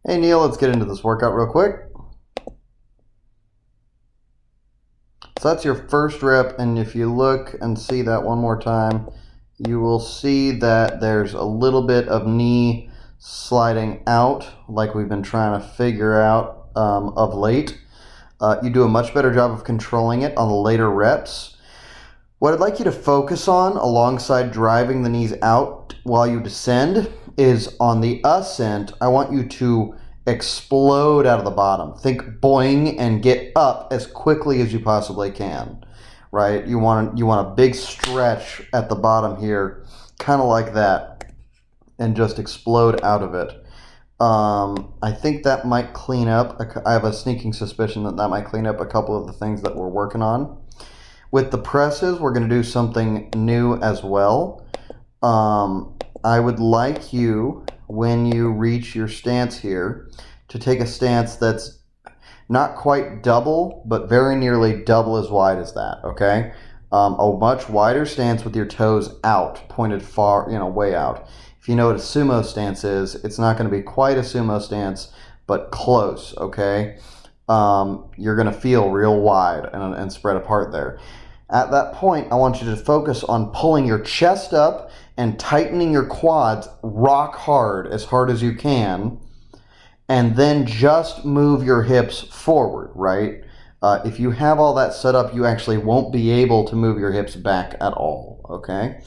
Hey Neal, let's get into this workout real quick. So that's your first rep, and if you look and see that one more time, you will see that there's a little bit of knee sliding out, like we've been trying to figure out of late. You do a much better job of controlling it on the later reps. What I'd like you to focus on alongside driving the knees out while you descend is on the ascent. I want you to explode out of the bottom. Think boing and get up as quickly as you possibly can, right? You want a big stretch at the bottom here, kind of like that, and just explode out of it. I think that might clean up. I have a sneaking suspicion that that might clean up a couple of the things that we're working on. With the presses, we're going to do something new as well. I would like you, when you reach your stance here, to take a stance that's not quite double, but very nearly double as wide as that, okay? A much wider stance with your toes out, pointed far, way out. If you know what a sumo stance is, it's not going to be quite a sumo stance, but close, okay? You're going to feel real wide and spread apart there. At that point, I want you to focus on pulling your chest up and tightening your quads rock hard as you can, and then just move your hips forward, right? If you have all that set up, you actually won't be able to move your hips back at all, okay?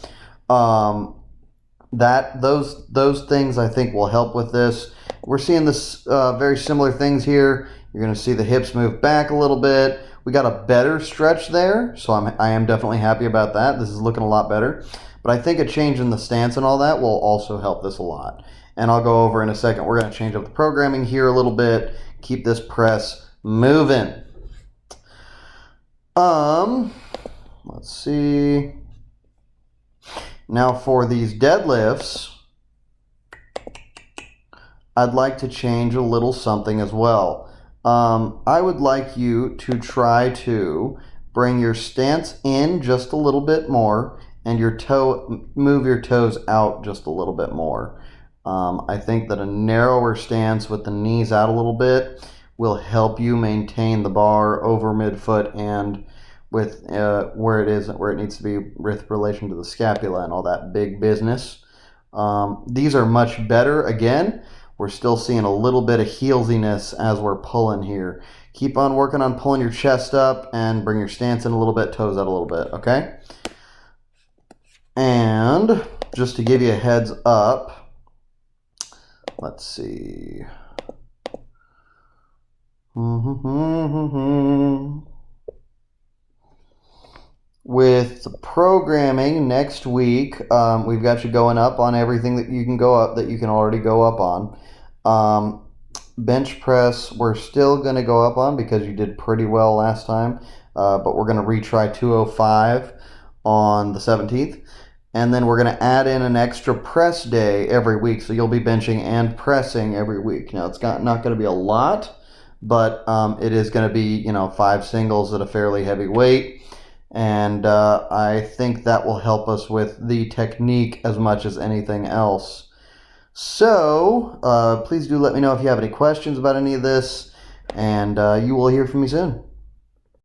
Those things I think will help with this. We're seeing this very similar things here. You're going to see the hips move back a little bit. We got a better stretch there, so I am definitely happy about that. This is looking a lot better. But I think a change in the stance and all that will also help this a lot. And I'll go over in a second. We're going to change up the programming here a little bit. Keep this press moving. Let's see. Now for these deadlifts, I'd like to change a little something as well. I would like you to try to bring your stance in just a little bit more and move your toes out just a little bit more. I think that a narrower stance with the knees out a little bit will help you maintain the bar over midfoot and with where it needs to be with relation to the scapula and all that big business. These are much better. Again, we're still seeing a little bit of heelsiness as we're pulling here. Keep on working on pulling your chest up and bring your stance in a little bit, toes out a little bit, okay? And just to give you a heads up, let's see. With the programming next week, we've got you going up on everything that you can go up, that you can already go up on. Bench press, we're still going to go up on because you did pretty well last time, but we're going to retry 205 on the 17th. And then we're going to add in an extra press day every week, so you'll be benching and pressing every week. Now, it's not going to be a lot, but it is going to be, 5 singles at a fairly heavy weight. And I think that will help us with the technique as much as anything else. So please do let me know if you have any questions about any of this, and you will hear from me soon.